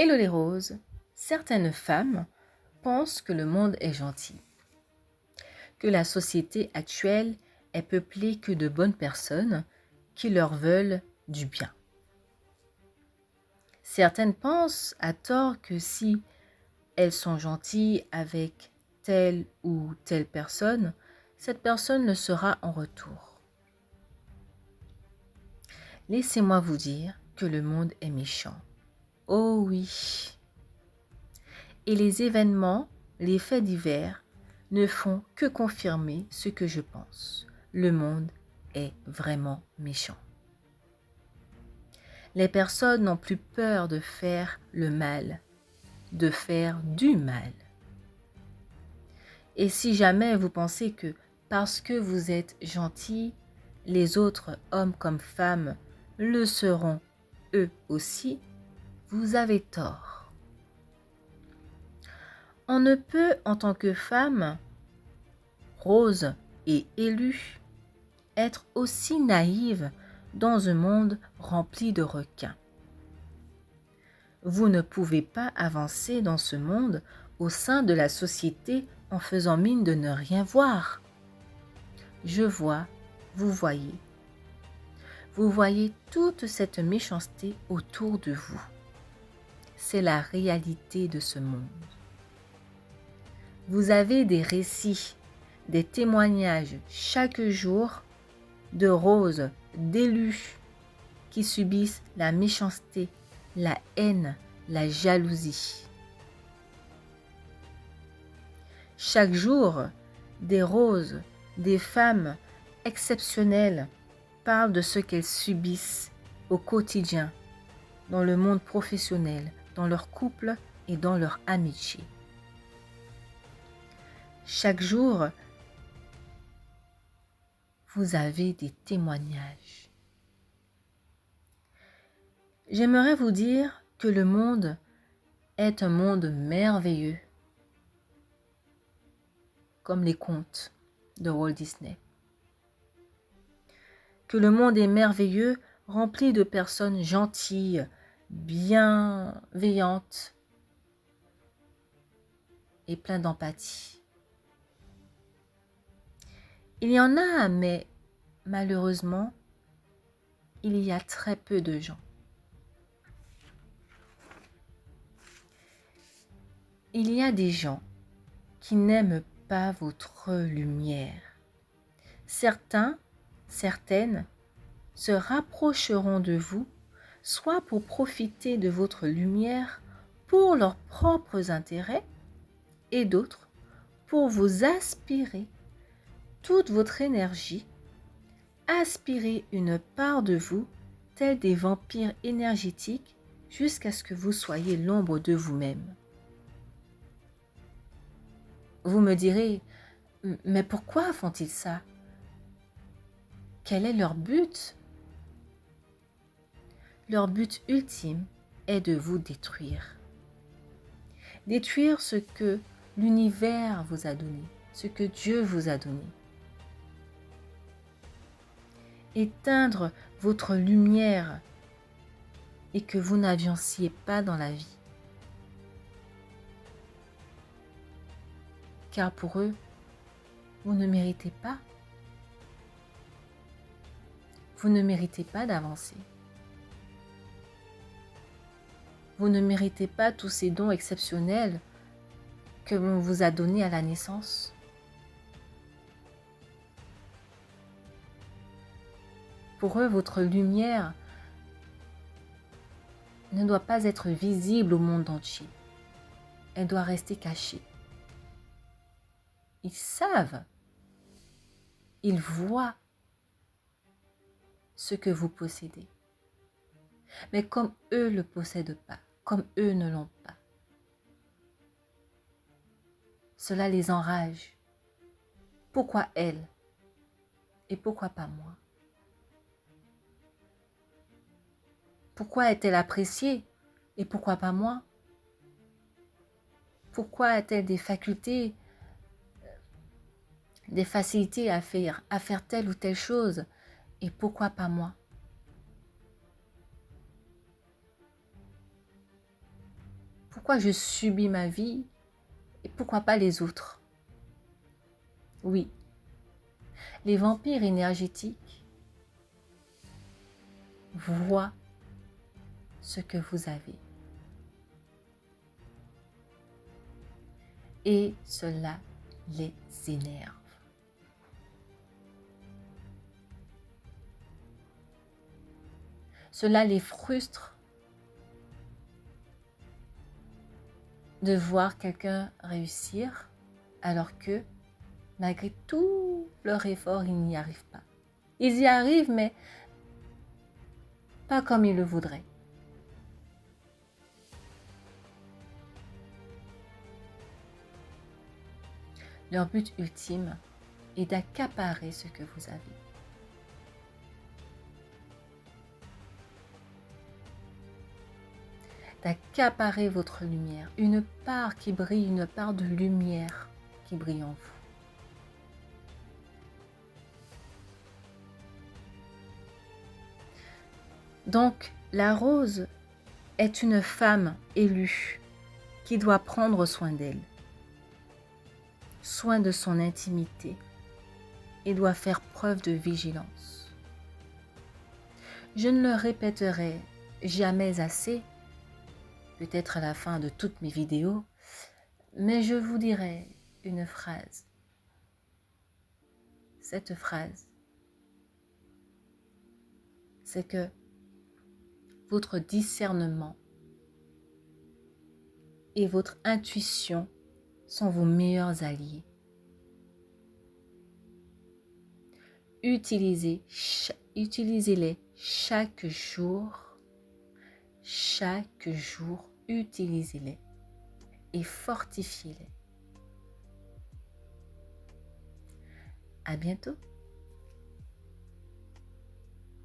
Hello les roses, certaines femmes pensent que le monde est gentil, que la société actuelle est peuplée que de bonnes personnes qui leur veulent du bien. Certaines pensent à tort que si elles sont gentilles avec telle ou telle personne, cette personne le sera en retour. Laissez-moi vous dire que le monde est méchant. Oh oui. Et les événements, les faits divers, ne font que confirmer ce que je pense. Le monde est vraiment méchant. Les personnes n'ont plus peur de faire le mal, de faire du mal. Et si jamais vous pensez que parce que vous êtes gentil, les autres hommes comme femmes le seront eux aussi, vous avez tort. On ne peut, en tant que femme, rose et élue, être aussi naïve dans un monde rempli de requins. Vous ne pouvez pas avancer dans ce monde au sein de la société en faisant mine de ne rien voir. Je vois, vous voyez. Vous voyez toute cette méchanceté autour de vous. C'est la réalité de ce monde. Vous avez des récits, des témoignages chaque jour de roses, d'élus qui subissent la méchanceté, la haine, la jalousie. Chaque jour, des roses, des femmes exceptionnelles parlent de ce qu'elles subissent au quotidien, dans le monde professionnel, dans leur couple et dans leur amitié. Chaque jour, vous avez des témoignages. J'aimerais vous dire que le monde est un monde merveilleux, comme les contes de Walt Disney. Que le monde est merveilleux, rempli de personnes gentilles, bienveillantes et plein d'empathie. Il y en a, mais malheureusement, il y a très peu de gens. Il y a des gens qui n'aiment pas votre lumière. Certaines se rapprocheront de vous, soit pour profiter de votre lumière pour leurs propres intérêts, et d'autres pour vous aspirer toute votre énergie, aspirer une part de vous, tels des vampires énergétiques, jusqu'à ce que vous soyez l'ombre de vous-même. Vous me direz, mais pourquoi font-ils ça? Quel est leur but? Leur but ultime est de vous détruire. Détruire ce que l'univers vous a donné, ce que Dieu vous a donné. Éteindre votre lumière et que vous n'avanciez pas dans la vie. Car pour eux, vous ne méritez pas. Vous ne méritez pas d'avancer. Vous ne méritez pas tous ces dons exceptionnels que l'on vous a donnés à la naissance. Pour eux, votre lumière ne doit pas être visible au monde entier. Elle doit rester cachée. Ils savent, ils voient ce que vous possédez. Mais comme eux ne le possèdent pas, comme eux ne l'ont pas, cela les enrage. Pourquoi elle et pourquoi pas moi? Pourquoi est-elle appréciée et pourquoi pas moi? Pourquoi a-t-elle des facultés, des facilités à faire telle ou telle chose et pourquoi pas moi? Pourquoi je subis ma vie et pourquoi pas les autres? Oui, les vampires énergétiques voient ce que vous avez. Et cela les énerve. Cela les frustre de voir quelqu'un réussir alors que, malgré tout leur effort, ils n'y arrivent pas. Ils y arrivent, mais pas comme ils le voudraient. Leur but ultime est d'accaparer ce que vous avez. D'accaparer votre lumière, une part qui brille, une part de lumière qui brille en vous. Donc, la rose est une femme élue qui doit prendre soin d'elle, soin de son intimité et doit faire preuve de vigilance. Je ne le répéterai jamais assez, peut-être à la fin de toutes mes vidéos, mais je vous dirai une phrase. Cette phrase, c'est que votre discernement et votre intuition sont vos meilleurs alliés. Utilisez-les chaque jour, utilisez-les et fortifiez-les. À bientôt.